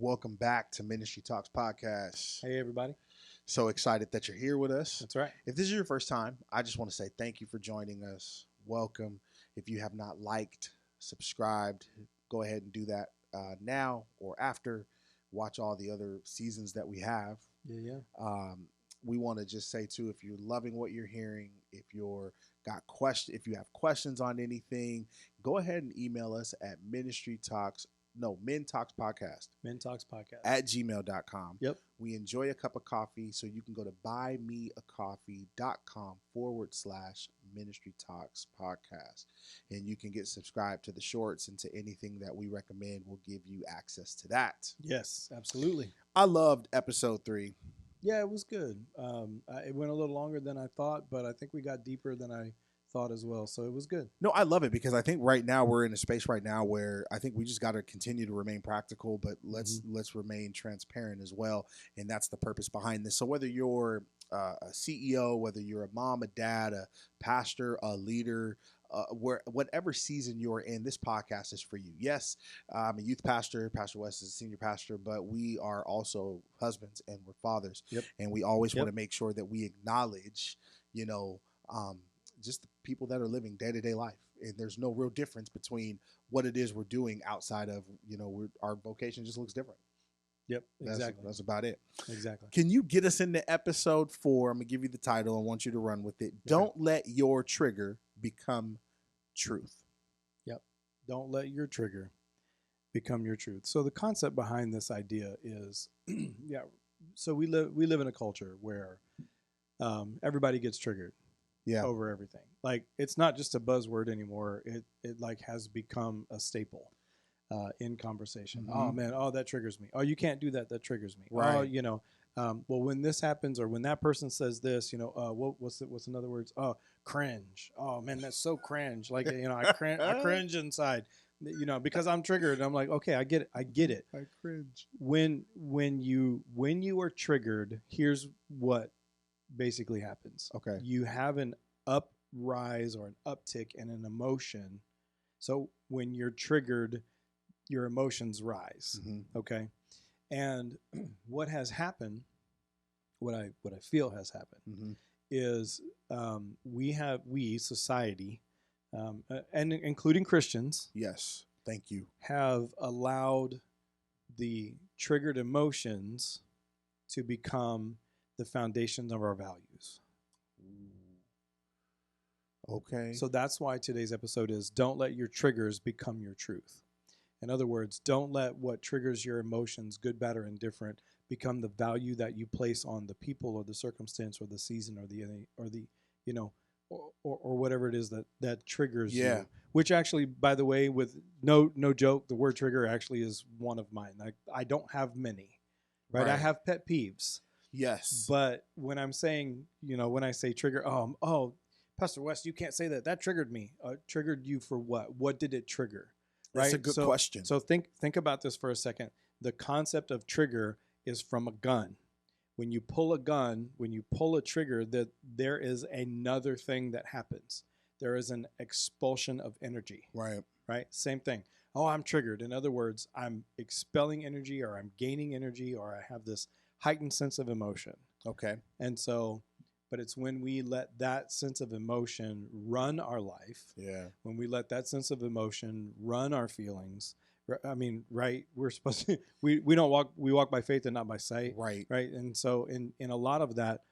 Welcome back to Ministry Talks Podcast. Hey, everybody. So excited that you're here with us. That's right. If this is your first time, I just want to say thank you for joining us. Welcome. If you have not liked, subscribed, go ahead and do that now or after. Watch all the other seasons that we have. Yeah. We want to just say too, if you're loving what you're hearing, if you have questions on anything, go ahead and email us at mintalkspodcast mintalkspodcast at gmail.com. Yep. We enjoy a cup of coffee, so you can go to buymeacoffee.com/Ministry Talks Podcast. And you can get subscribed to the shorts and to anything that we recommend will give you access to that. Yes, absolutely. I loved episode 3. Yeah, it was good. It went a little longer than I thought, but I think we got deeper than I thought as well. So it was good. No, I love it because I think right now we're in a space right now where I think we just got to continue to remain practical, but let's remain transparent as well. And that's the purpose behind this. So whether you're a CEO, whether you're a mom, a dad, a pastor, a leader, whatever season you're in, this podcast is for you. Yes, I'm a youth pastor. Pastor West is a senior pastor, but we are also husbands and we're fathers. Yep. And we always want to make sure that we acknowledge, just the people that are living day-to-day life. And there's no real difference between what it is we're doing outside of, our vocation just looks different. Yep, exactly. That's about it. Exactly. Can you get us into episode 4? I'm going to give you the title. I want you to run with it. Okay. Don't let your trigger become truth. Yep. Don't let your trigger become your truth. So the concept behind this idea is, so we live in a culture where everybody gets triggered. Yeah. Over everything. Like, it's not just a buzzword anymore. It like has become a staple in conversation. Mm-hmm. Oh man, that triggers me. Oh, you can't do that. That triggers me. Right. Oh, well, when this happens or when that person says this, what's another words? Oh, cringe. Oh man, that's so cringe. Like, I cringe inside, because I'm triggered. And I'm like, okay, I get it. I cringe. When you are triggered, here's what basically happens. Okay. You have an uprise or an uptick in an emotion. So when you're triggered, your emotions rise. Mm-hmm. Okay. And what has happened, what I feel has happened is we society, and including Christians. Yes. Thank you. Have allowed the triggered emotions to become the foundations of our values. Okay. So that's why today's episode is don't let your triggers become your truth. In other words, don't let what triggers your emotions, good, bad, or indifferent, become the value that you place on the people or the circumstance or the season or whatever it is that triggers you. Which actually, by the way, with no joke, the word trigger actually is one of mine. I don't have many, right? I have pet peeves. Yes. But when I'm saying, when I say trigger, Pastor West, you can't say that. That triggered me. Triggered you for what? What did it trigger? Right? That's a good question. So think about this for a second. The concept of trigger is from a gun. When you pull a gun, when you pull a trigger, that there is another thing that happens. There is an expulsion of energy. Right. Right? Same thing. Oh, I'm triggered. In other words, I'm expelling energy or I'm gaining energy or I have this heightened sense of emotion. Okay. And so, but it's when we let that sense of emotion run our life. Yeah. When we let that sense of emotion run our feelings. I mean, right? We're supposed to, we walk by faith and not by sight. Right. Right. And so in a lot of that,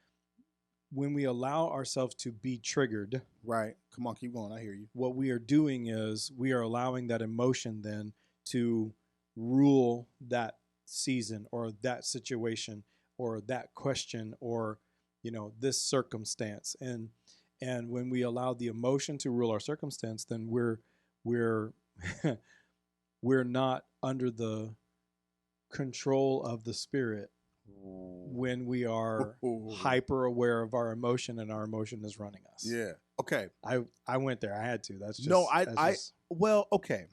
when we allow ourselves to be triggered. Right. Come on, keep going. I hear you. What we are doing is we are allowing that emotion then to rule that season or that situation or that question or this circumstance, and when we allow the emotion to rule our circumstance, then we're we're not under the control of the Spirit when we are hyper aware of our emotion and our emotion is running us. Yeah. Okay. I went there. I had to. That's just well, okay.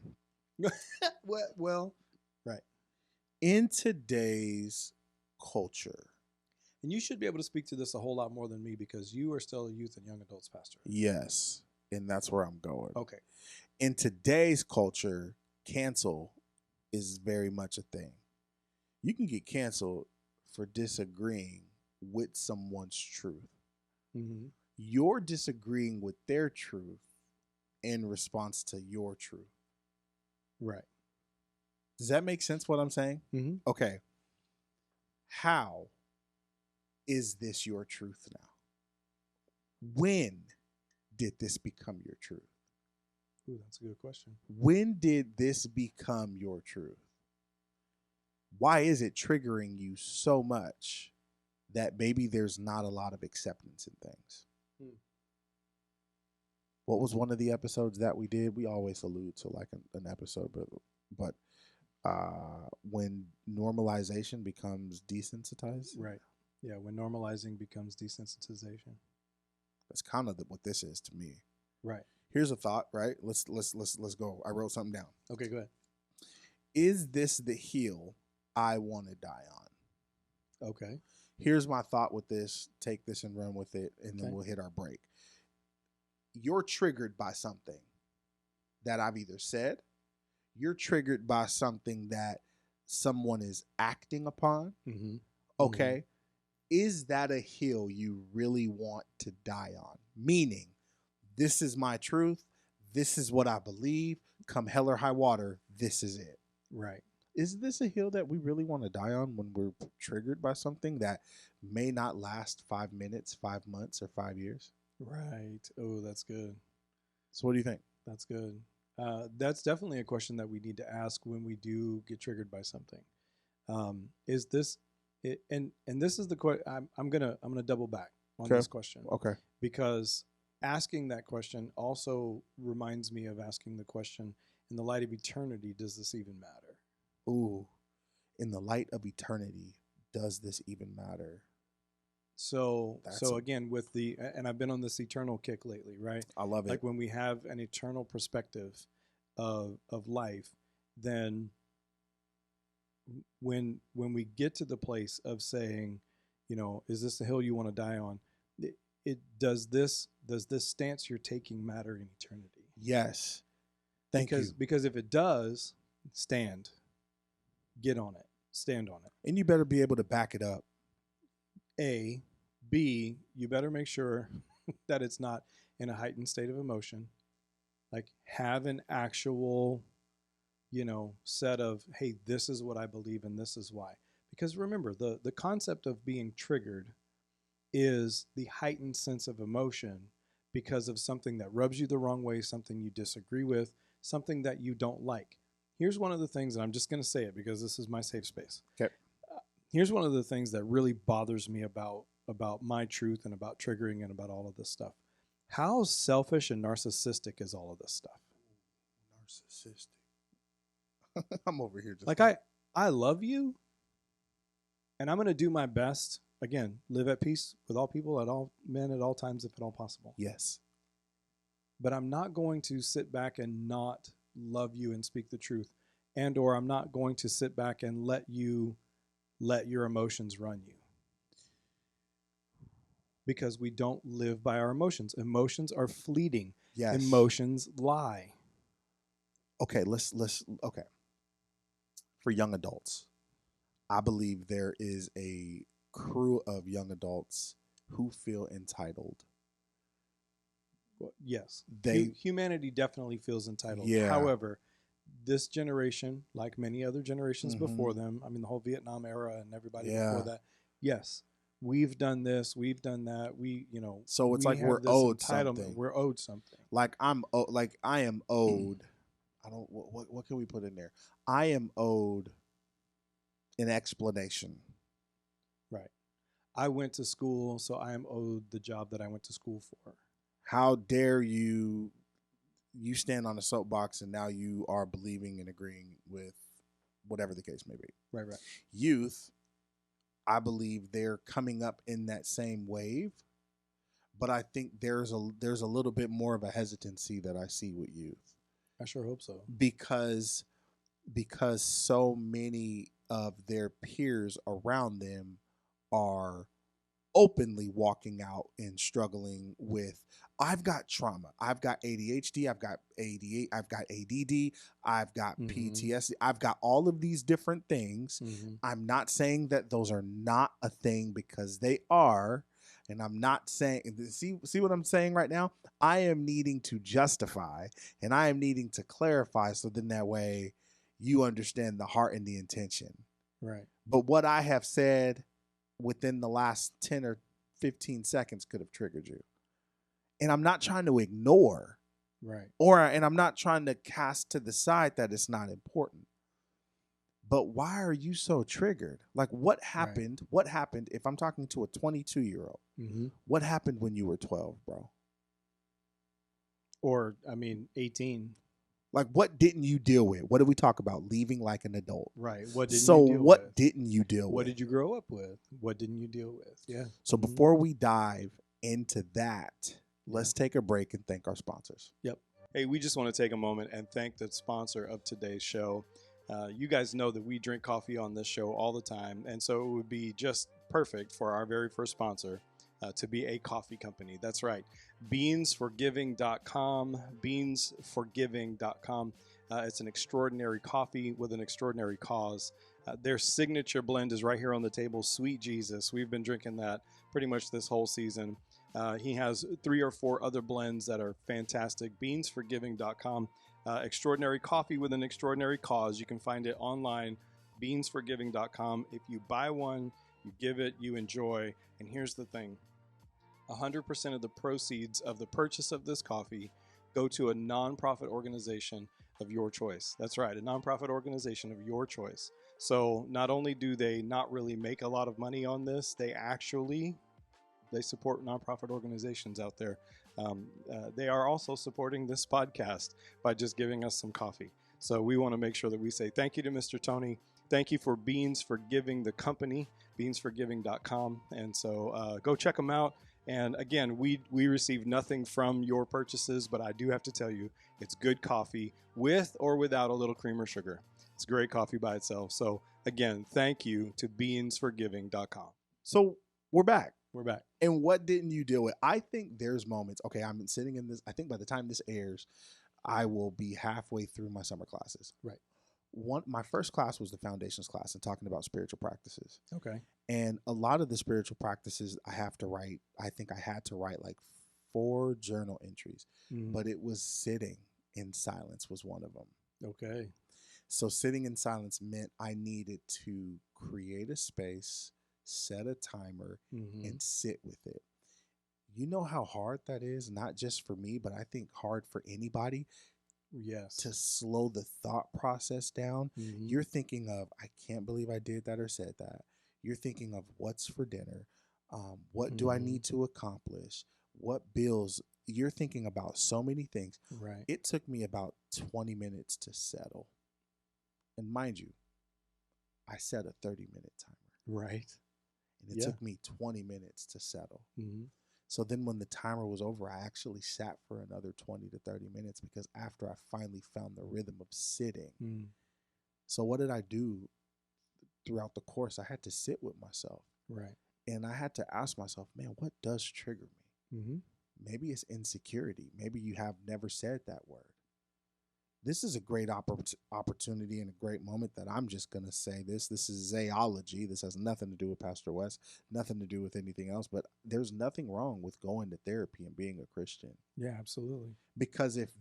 well, right. In today's culture. And you should be able to speak to this a whole lot more than me because you are still a youth and young adults pastor. Yes. And that's where I'm going. Okay. In today's culture, cancel is very much a thing. You can get canceled for disagreeing with someone's truth. Mm-hmm. You're disagreeing with their truth in response to your truth. Right. Does that make sense what I'm saying? Mm-hmm. Okay. How is this your truth now? When did this become your truth? Ooh, that's a good question. When did this become your truth? Why is it triggering you so much that maybe there's not a lot of acceptance in things? What was one of the episodes that we did? We always allude to like an episode, but when normalization becomes desensitized, Right. Yeah, when normalizing becomes desensitization. that's kind of what this is to me. Right. Here's a thought. Right. Let's go. I wrote something down. Okay, go ahead. Is this the hill I want to die on? Okay. Here's my thought with this. Take this and run with it, and then we'll hit our break. You're triggered by something that I've either said, you're triggered by something that someone is acting upon. Mm-hmm. Okay. Mm-hmm. Is that a hill you really want to die on? Meaning, this is my truth. This is what I believe. Come hell or high water, this is it. Right. Is this a hill that we really want to die on when we're triggered by something that may not last 5 minutes, 5 months, or 5 years? Right. Oh, that's good. So what do you think? That's good. That's definitely a question that we need to ask when we do get triggered by something. Is this it? And this is the question. I'm gonna double back on this question. Okay. Because asking that question also reminds me of asking the question, in the light of eternity, does this even matter? Ooh, in the light of eternity, does this even matter? So again, with and I've been on this eternal kick lately, right? I love it. Like when we have an eternal perspective of life, then when we get to the place of saying, is this the hill you want to die on? Does this stance you're taking matter in eternity? Yes. Thank you. Because if it does, get on it, stand on it. And you better be able to back it up. A, B, you better make sure that it's not in a heightened state of emotion. Like have an actual, set of, hey, this is what I believe and this is why. Because remember, the concept of being triggered is the heightened sense of emotion because of something that rubs you the wrong way, something you disagree with, something that you don't like. Here's one of the things, and I'm just going to say it because this is my safe space. Okay. Here's one of the things that really bothers me about my truth and about triggering and about all of this stuff. How selfish and narcissistic is all of this stuff? Narcissistic. I'm over here just like I love you, and I'm going to do my best. Again, live at peace with all people, at all men, at all times, if at all possible. Yes. But I'm not going to sit back and not love you and speak the truth, or I'm not going to sit back and let your emotions run you. Because we don't live by our emotions. Emotions are fleeting. Yes. Emotions lie. Okay, okay. For young adults, I believe there is a crew of young adults who feel entitled. Well, yes. Humanity definitely feels entitled. Yeah. However, this generation, like many other generations before them, I mean, the whole Vietnam era and everybody before that, yes, we've done this, we've done that. So it's like we're owed something. We're owed something. Like I am owed. I don't. What can we put in there? I am owed an explanation. Right. I went to school, so I am owed the job that I went to school for. How dare you? You stand on a soapbox and now you are believing and agreeing with whatever the case may be. Right. Youth, I believe they're coming up in that same wave, but I think there's a little bit more of a hesitancy that I see with youth. I sure hope so. Because so many of their peers around them are openly walking out and struggling with, I've got trauma, I've got ADHD, I've got ADD, I've got ADD, I've got PTSD, I've got all of these different things. I'm not saying that those are not a thing, because they are. And I'm not saying, see what I'm saying right now? I am needing to justify, and I am needing to clarify, so then that way you understand the heart and the intention. Right. But what I have said within the last 10 or 15 seconds could have triggered you. And I'm not trying to ignore, right, and I'm not trying to cast to the side that it's not important. But why are you so triggered? Like, what happened? Right. What happened if I'm talking to a 22-year-old? What happened when you were 12, bro? Or, 18. Like, what didn't you deal with? What did we talk about? Leaving like an adult. Right. What didn't you deal with? What didn't you deal with? What did you grow up with? What didn't you deal with? Yeah. So before we dive into that, let's take a break and thank our sponsors. Yep. Hey, we just want to take a moment and thank the sponsor of today's show. You guys know that we drink coffee on this show all the time, and so it would be just perfect for our very first sponsor to be a coffee company. That's right. Beansforgiving.com. Beansforgiving.com. It's an extraordinary coffee with an extraordinary cause. Their signature blend is right here on the table, Sweet Jesus. We've been drinking that pretty much this whole season. He has 3 or 4 other blends that are fantastic. Beansforgiving.com. Extraordinary coffee with an extraordinary cause. You can find it online, beansforgiving.com. If you buy one, you give it, you enjoy. And here's the thing. 100% of the proceeds of the purchase of this coffee go to a nonprofit organization of your choice. That's right, a nonprofit organization of your choice. So not only do they not really make a lot of money on this, they support nonprofit organizations out there. They are also supporting this podcast by just giving us some coffee. So we want to make sure that we say thank you to Mr. Tony. Thank you for Beans for Giving, the company, beansforgiving.com. And so go check them out. And again, we receive nothing from your purchases, but I do have to tell you, it's good coffee with or without a little cream or sugar. It's great coffee by itself. So again, thank you to beansforgiving.com. So we're back. We're back. And what didn't you deal with? I think there's moments. Okay, I'm sitting in this. I think by the time this airs, I will be halfway through my summer classes. Right. My first class was the foundations class and talking about spiritual practices. Okay. And a lot of the spiritual practices I have to write. I think I had to write like 4 journal entries, but it was sitting in silence was one of them. Okay. So sitting in silence meant I needed to create a space, set a timer, and sit with it. You know how hard that is, not just for me, but I think hard for anybody. Yes. To slow the thought process down. You're thinking of, I can't believe I did that or said that. You're thinking of what's for dinner. What do I need to accomplish? What bills? You're thinking about so many things. Right. It took me about 20 minutes to settle. And mind you, I set a 30-minute timer. Right. And it took me 20 minutes to settle. So then when the timer was over, I actually sat for another 20 to 30 minutes because after I finally found the rhythm of sitting. So what did I do throughout the course? I had to sit with myself. Right. And I had to ask myself, man, what does trigger me? Maybe it's insecurity. Maybe you have never said that word. This is a great opportunity and a great moment that I'm just going to say this. This is Zayology. This has nothing to do with Pastor West, nothing to do with anything else, but there's nothing wrong with going to therapy and being a Christian. Yeah, absolutely. Because if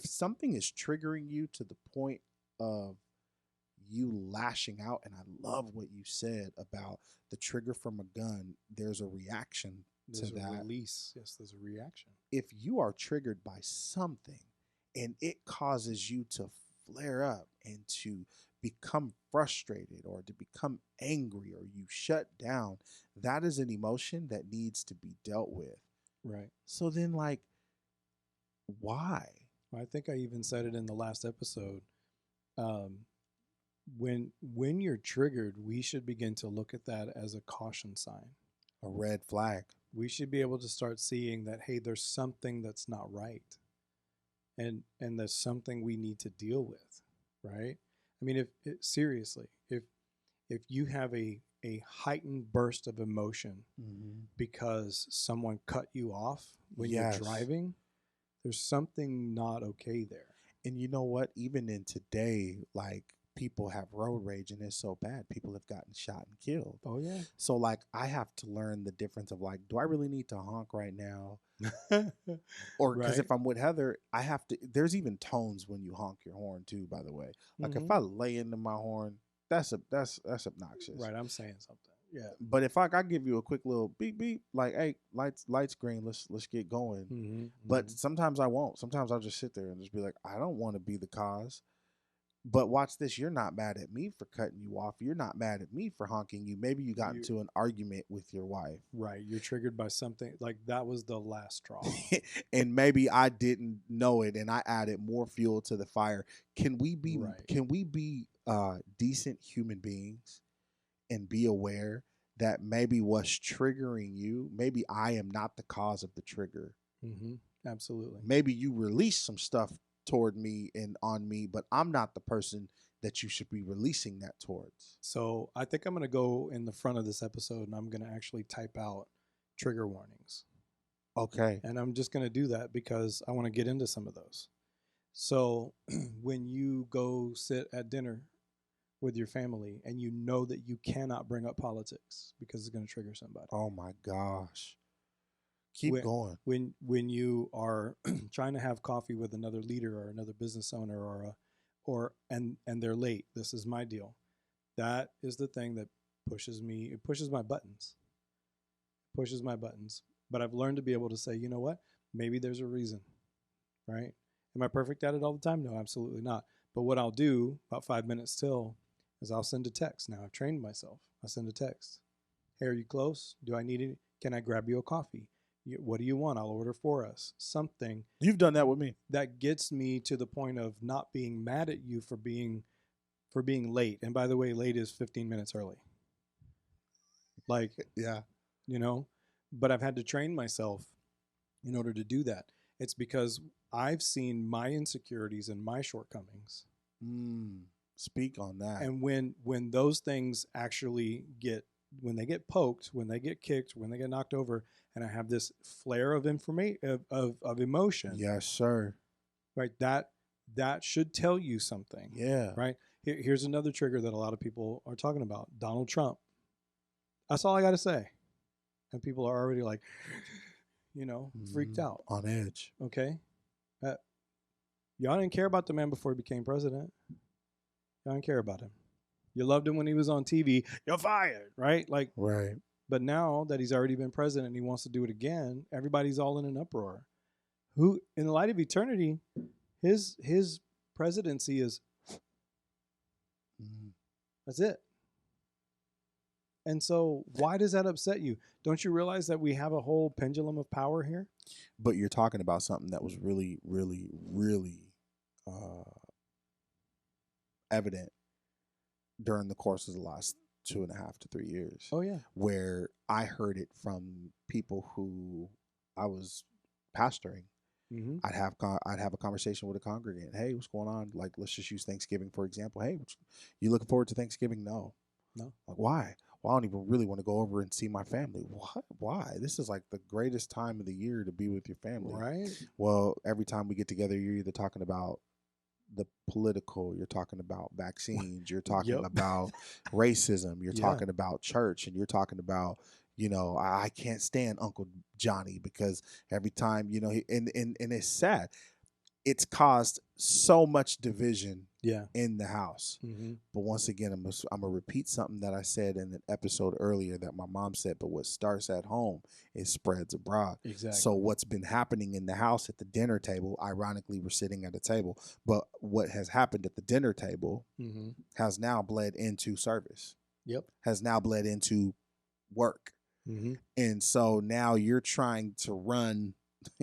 something is triggering you to the point of you lashing out, and I love what you said about the trigger from a gun, there's a reaction to that. Release. Yes, there's a reaction. If you are triggered by something, and it causes you to flare up and to become frustrated or to become angry or you shut down, that is an emotion that needs to be dealt with. Right. So then, like, why? I think I even said it in the last episode. When you're triggered, we should begin to look at that as a caution sign. A red flag. We should be able to start seeing that, hey, there's something that's not right. And there's something we need to deal with, right? I mean, if if you have a heightened burst of emotion Mm-hmm. because someone cut you off when Yes. you're driving, there's something not okay there. And you know what? Even in today, like people have road rage and it's so bad. People have gotten shot and killed. Oh yeah. So like I have to learn the difference of like, do I really need to honk right now? Or because Right. if I'm with Heather, I have to. There's even tones when you honk your horn too. By the way, like if Mhm. I lay into my horn, that's obnoxious. Right, I'm saying something. Yeah. But if I give you a quick little beep beep, like hey, lights green, let's get going. Mm-hmm. But sometimes I won't. Sometimes I'll just sit there and just be like, I don't want to be the cause. But watch this. You're not mad at me for cutting you off. You're not mad at me for honking you. Maybe you got into an argument with your wife. Right. You're triggered by something like that was the last straw. And maybe I didn't know it and I added more fuel to the fire. Can we be decent human beings and be aware that maybe what's triggering you, maybe I am not the cause of the trigger. Mm-hmm. Absolutely. Maybe you release some stuff toward me and on me, but I'm not the person that you should be releasing that towards. So I think I'm going to go in the front of this episode and I'm going to actually type out trigger warnings. Okay. And I'm just going to do that because I want to get into some of those. So when you go sit at dinner with your family and you know that you cannot bring up politics because it's going to trigger somebody. Oh my gosh. Keep going. When you are trying to have coffee with another leader or another business owner and they're late. This is my deal. That is the thing that pushes me. It pushes my buttons. Pushes my buttons. But I've learned to be able to say, you know what? Maybe there's a reason, right? Am I perfect at it all the time? No, absolutely not. But what I'll do about 5 minutes till is I'll send a text. Now I've trained myself. I send a text. Hey, are you close? Do I need it? Can I grab you a coffee? What do you want? I'll order for us. Something. You've done that with me. That gets me to the point of not being mad at you for being late. And by the way, late is 15 minutes early. Like, yeah, you know, but I've had to train myself in order to do that. It's because I've seen my insecurities and my shortcomings. Speak on that. And when those things actually when they get poked, when they get kicked, when they get knocked over, and I have this flare of of emotion. Yes, sir. Right. That should tell you something. Yeah. Right. Here's another trigger that a lot of people are talking about. Donald Trump. That's all I got to say. And people are already like, freaked out. On edge. Okay. Y'all didn't care about the man before he became president. Y'all didn't care about him. You loved him when he was on TV. You're fired, right? Like, right. But now that he's already been president and he wants to do it again, everybody's all in an uproar. Who, in the light of eternity, his presidency is that's it. And so why does that upset you? Don't you realize that we have a whole pendulum of power here? But you're talking about something that was really, really, really evident during the course of the last 2.5 to 3 years. Oh, yeah. Where I heard it from people who I was pastoring. Mm-hmm. I'd have a conversation with a congregant. Hey, what's going on? Like, let's just use Thanksgiving, for example. Hey, you looking forward to Thanksgiving? No. Like, why? Well, I don't even really want to go over and see my family. What? Why? This is like the greatest time of the year to be with your family. Right. Well, every time we get together, you're either talking about the political, you're talking about vaccines, you're talking about racism, you're talking about church, and you're talking about, I can't stand Uncle Johnny because every time, and it's sad. It's caused so much division in the house. Mm-hmm. But once again, I'm going to repeat something that I said in an episode earlier that my mom said, but what starts at home, it spreads abroad. Exactly. So what's been happening in the house at the dinner table, ironically, we're sitting at a table, but what has happened at the dinner table has now bled into service. Yep. Has now bled into work. Mm-hmm. And so now you're trying to run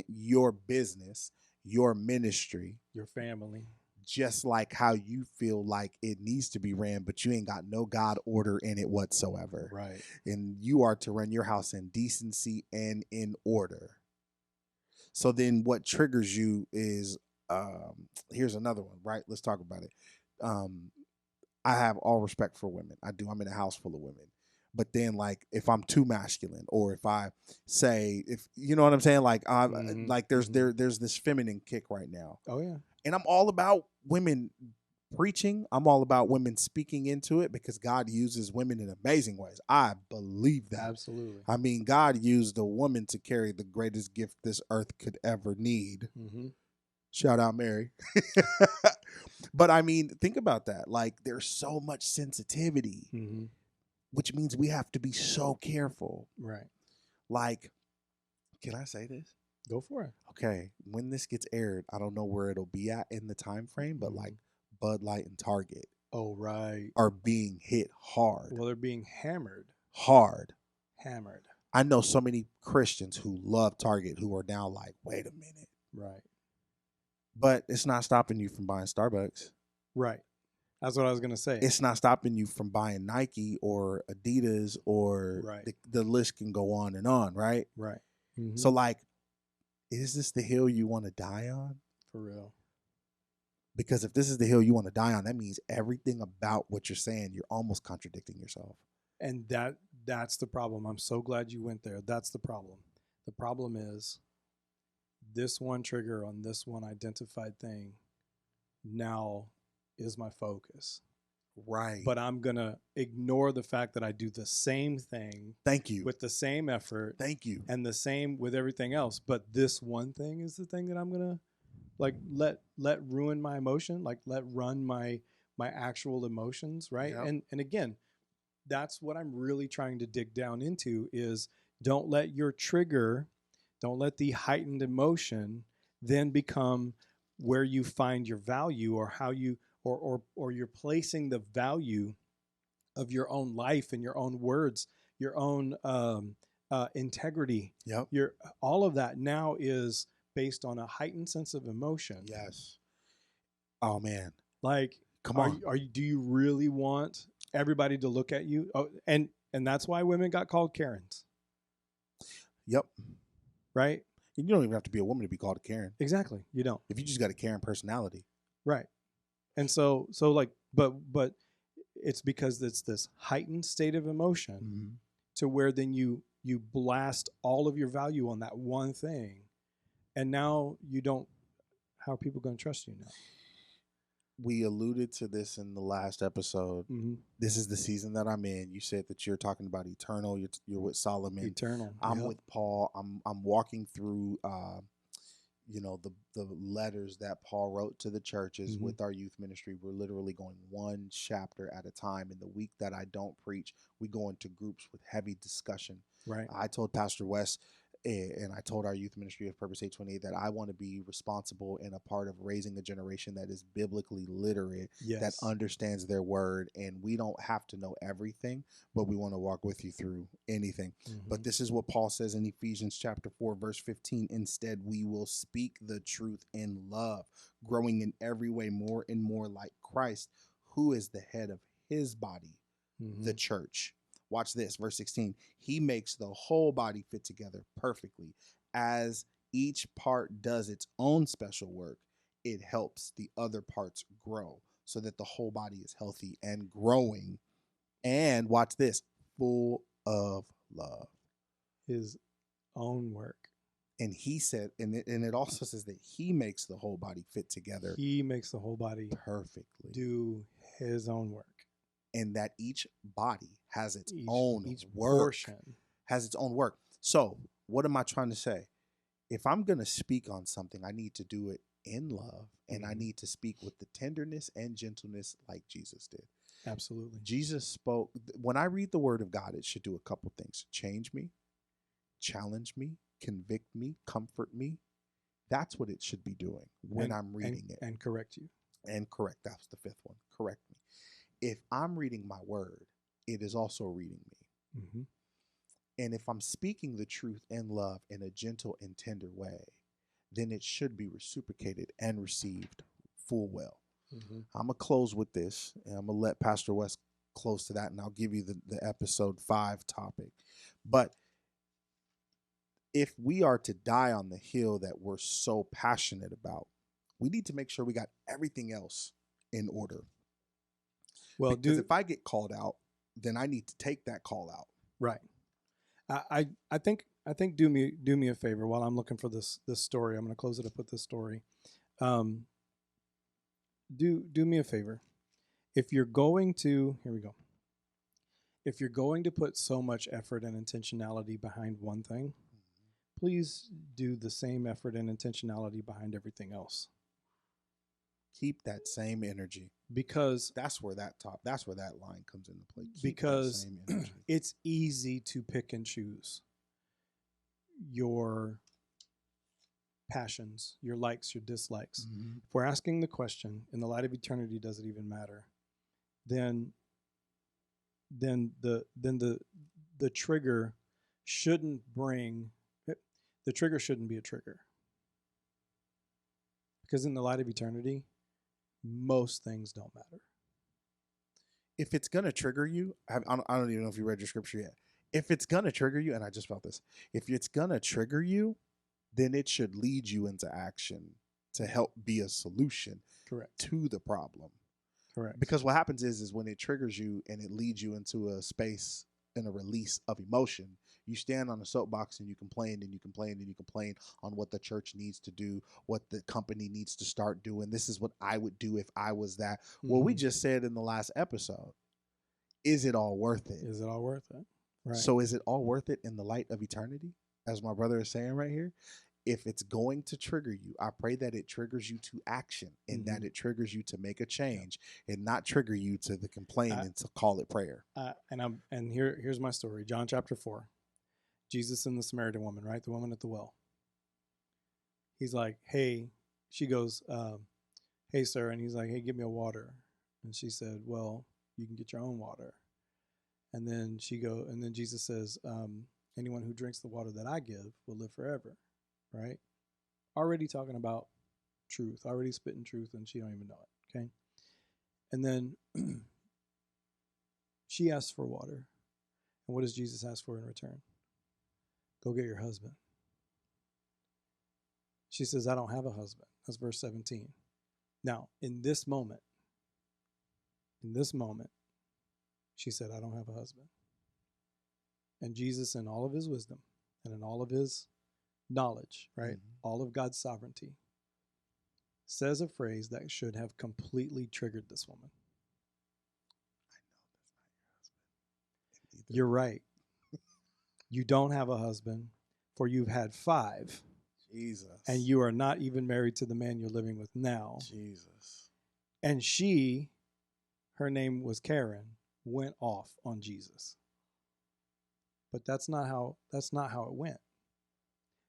your business, your ministry, your family, just like how you feel like it needs to be ran, but you ain't got no God order in it whatsoever. Right. And you are to run your house in decency and in order. So then what triggers you is, here's another one, right? Let's talk about it. I have all respect for women. I do. I'm in a house full of women. But then, like, if I'm too masculine, or if I say, if you know what I'm saying, like, like there's this feminine kick right now, Oh yeah. and I'm all about women preaching. I'm all about women speaking into it because God uses women in amazing ways. I believe that. Absolutely. I mean, God used a woman to carry the greatest gift this earth could ever need. Shout out Mary. But I mean, think about that. Like, there's so much sensitivity, which means we have to be so careful. Right. Like, can I say this? Go for it. Okay, when this gets aired, I don't know where it'll be at in the time frame, but like Bud Light and Target, oh right, are being hit hard. Well, they're being hammered. Hard. Hammered. I know so many Christians who love Target who are now like, wait a minute. Right. But it's not stopping you from buying Starbucks. Right. That's what I was going to say. It's not stopping you from buying Nike or Adidas, or the list can go on and on, right? Right. So, like, is this the hill you want to die on? For real. Because if this is the hill you want to die on, that means everything about what you're saying, you're almost contradicting yourself. And that's the problem. I'm so glad you went there. That's the problem. The problem is this one trigger on this one identified thing now is my focus. Right. But I'm going to ignore the fact that I do the same thing. Thank you. With the same effort. Thank you. And the same with everything else. But this one thing is the thing that I'm going to like let ruin my emotion, like let run my actual emotions, right? Yep. And again, that's what I'm really trying to dig down into is don't let your trigger, don't let the heightened emotion then become where you find your value, or how you or you're placing the value of your own life and your own words, your own integrity. Yep. Your all of that now is based on a heightened sense of emotion. Yes. Oh man. Like, come on. Are you? Do you really want everybody to look at you? Oh, and that's why women got called Karens. Yep. Right. You don't even have to be a woman to be called a Karen. Exactly. You don't. If you just got a Karen personality. Right. And so like, but it's because it's this heightened state of emotion to where then you blast all of your value on that one thing. And now you don't, how are people going to trust you now? We alluded to this in the last episode. This is the season that I'm in. You said that you're talking about eternal. You're with Solomon. Eternal. I'm with Paul. I'm walking through, the letters that Paul wrote to the churches with our youth ministry. We're literally going one chapter at a time. In the week that I don't preach, we go into groups with heavy discussion. Right. I told Pastor West, and I told our youth ministry of Purpose 828 that I want to be responsible and a part of raising a generation that is biblically literate, that understands their word. And we don't have to know everything, but we want to walk with you through anything. But this is what Paul says in Ephesians chapter 4, verse 15. Instead, we will speak the truth in love, growing in every way more and more like Christ, who is the head of his body, the church. Watch this, verse 16. He makes the whole body fit together perfectly. As each part does its own special work, it helps the other parts grow so that the whole body is healthy and growing. And watch this, full of love. His own work. And he said, and it also says that he makes the whole body fit together. He makes the whole body perfectly do his own work. And that each body has its own work. Portion. Has its own work. So what am I trying to say? If I'm going to speak on something, I need to do it in love, and I need to speak with the tenderness and gentleness like Jesus did. Absolutely. Jesus spoke. When I read the word of God, it should do a couple things. Change me, challenge me, convict me, comfort me. That's what it should be doing when I'm reading it. And correct you. And correct. That's the fifth one. Correct me. If I'm reading my word, it is also reading me. And if I'm speaking the truth in love in a gentle and tender way, then it should be reciprocated and received full well. I'm going to close with this, and I'm going to let Pastor West close to that, and I'll give you the episode 5 topic. But if we are to die on the hill that we're so passionate about, we need to make sure we got everything else in order. Well, because if I get called out, then I need to take that call out. Right. I think do me a favor while I'm looking for this story. I'm going to close it up with this story. Do me a favor. If you're going to, here we go. If you're going to put so much effort and intentionality behind one thing, please do the same effort and intentionality behind everything else. Keep that same energy, because that's where that line comes into play. Keep because that same energy. It's easy to pick and choose your passions, your likes, your dislikes. Mm-hmm. If we're asking the question, in the light of eternity, does it even matter? Then the trigger shouldn't be a trigger. Because in the light of eternity, most things don't matter. If it's going to trigger you, I don't even know if you read your scripture yet. If it's going to trigger you, and I just felt this, if it's going to trigger you, then it should lead you into action to help be a solution to the problem. Correct. Because what happens is when it triggers you and it leads you into a space and a release of emotion, you stand on a soapbox and you complain and you complain and you complain on what the church needs to do, what the company needs to start doing. This is what I would do if I was that. Mm-hmm. Well, we just said in the last episode, is it all worth it? Is it all worth it? Right. So is it all worth it in the light of eternity? As my brother is saying right here, if it's going to trigger you, I pray that it triggers you to action and that it triggers you to make a change and not trigger you to the complain and to call it prayer. And here's my story. John chapter 4. Jesus and the Samaritan woman, right? The woman at the well. He's like, hey, she goes, hey, sir. And he's like, hey, give me a water. And she said, well, you can get your own water. And then Jesus says, anyone who drinks the water that I give will live forever. Right? Already talking about truth, already spitting truth, and she don't even know it. Okay. And then she asks for water. And what does Jesus ask for in return? Go get your husband. She says, I don't have a husband. That's verse 17. Now, in this moment, she said, I don't have a husband. And Jesus, in all of his wisdom and in all of his knowledge, right? All of God's sovereignty, says a phrase that should have completely triggered this woman. I know that's not your husband. You're right. You don't have a husband, for you've had 5. Jesus. And you are not even married to the man you're living with now. Jesus. And her name was Karen, went off on Jesus. But that's not how it went.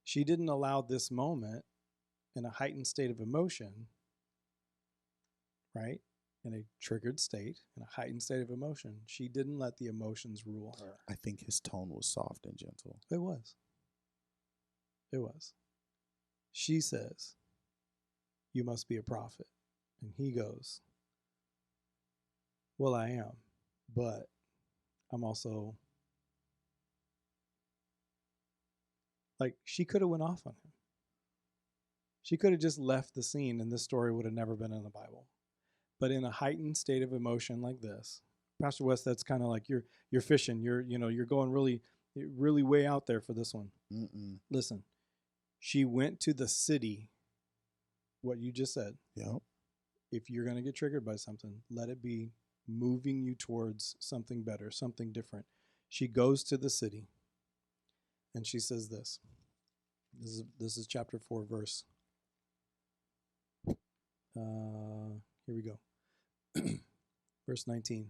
She didn't allow this moment in a heightened state of emotion, right? In a triggered state, in a heightened state of emotion. She didn't let the emotions rule her. I think his tone was soft and gentle. It was. She says, you must be a prophet. And he goes, well, I am, but I'm also... Like, she could have went off on him. She could have just left the scene and this story would have never been in the Bible. But in a heightened state of emotion like this, Pastor West, that's kind of like you're fishing. You're going really, really way out there for this one. Mm-mm. Listen, she went to the city, what you just said. Yep. If you're going to get triggered by something, let it be moving you towards something better, something different. She goes to the city. And she says this. This is chapter 4, verse. Here we go. Verse 19.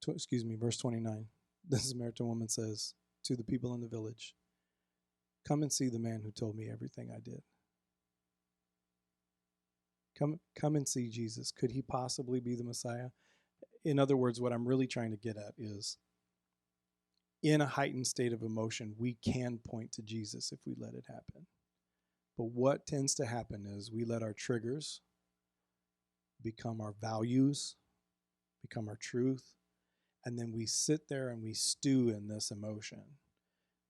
Verse 29. The Samaritan woman says to the people in the village, come and see the man who told me everything I did. Come and see Jesus. Could he possibly be the Messiah? In other words, what I'm really trying to get at is, in a heightened state of emotion, we can point to Jesus if we let it happen. But what tends to happen is we let our triggers become our values, become our truth, and then we sit there and we stew in this emotion.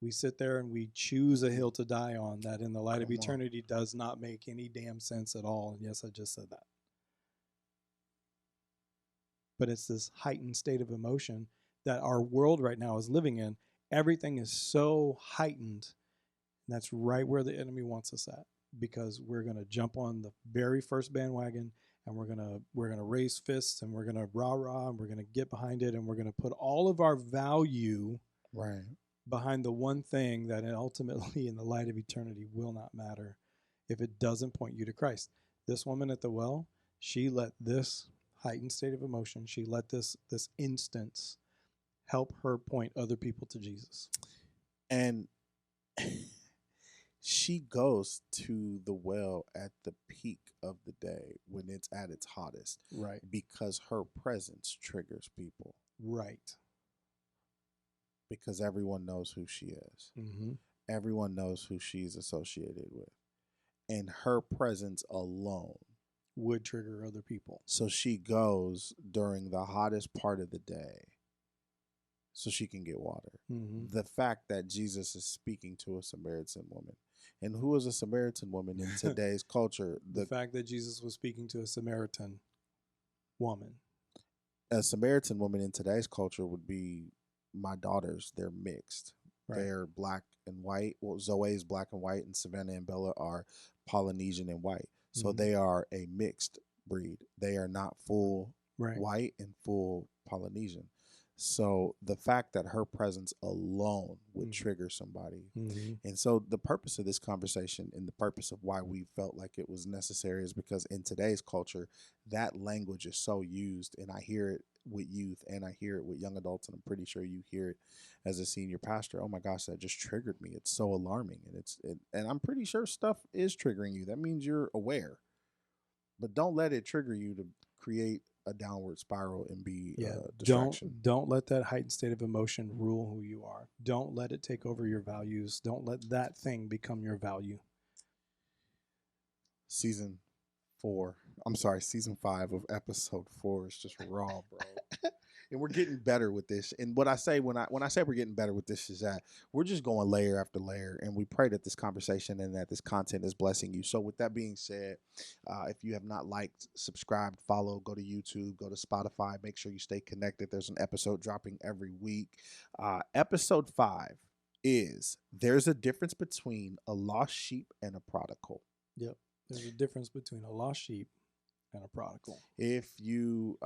We sit there and we choose a hill to die on that in the light of eternity does not make any damn sense at all. And yes, I just said that. but it's this heightened state of emotion that our world right now is living in. Everything is so heightened. And that's right where the enemy wants us at, because we're going to jump on the very first bandwagon, and we're going to raise fists, and we're going to rah-rah, and we're going to get behind it, and we're going to put all of our value Right. behind the one thing that ultimately in the light of eternity will not matter if it doesn't point you to Christ. This woman at the well, she let this heightened state of emotion, she let this instance help her point other people to Jesus. And she goes to the well at the peak of the day when it's at its hottest. Right. Because her presence triggers people. Right. Because everyone knows who she is. Mm-hmm. Everyone knows who she's associated with. And her presence alone would trigger other people. So she goes during the hottest part of the day so she can get water. Mm-hmm. The fact that Jesus is speaking to a Samaritan woman. And who is a Samaritan woman in today's culture? The fact that Jesus was speaking to a Samaritan woman. A Samaritan woman in today's culture would be my daughters. They're mixed. Right. They're black and white. Well, Zoe's black and white, and Savannah and Bella are Polynesian and white. So they are a mixed breed. They are not full white and full Polynesian. So the fact that her presence alone would trigger somebody. Mm-hmm. And so the purpose of this conversation and the purpose of why we felt like it was necessary is because in today's culture, that language is so used, and I hear it with youth and I hear it with young adults, and I'm pretty sure you hear it as a senior pastor. Oh my gosh, that just triggered me. It's so alarming. And and I'm pretty sure stuff is triggering you. That means you're aware, but don't let it trigger you to create a downward spiral and be a distraction. Don't let that heightened state of emotion rule who you are. Don't let it take over your values. Don't let that thing become your value. Season 5 of episode 4 is just raw, bro. And we're getting better with this. And what I say when I say we're getting better with this is that we're just going layer after layer. And we pray that this conversation and that this content is blessing you. So with that being said, if you have not liked, subscribed, follow, go to YouTube, go to Spotify, make sure you stay connected. There's an episode dropping every week. Episode 5 is there's a difference between a lost sheep and a prodigal. Yep. There's a difference between a lost sheep and a prodigal. If you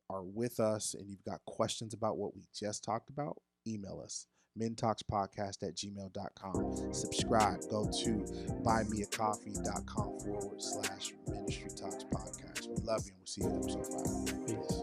are with us and you've got questions about what we just talked about, email us, mintalkspodcast@gmail.com. Subscribe. Go to buymeacoffee.com/ministry talks podcast. We love you, and we'll see you in episode 5. Peace.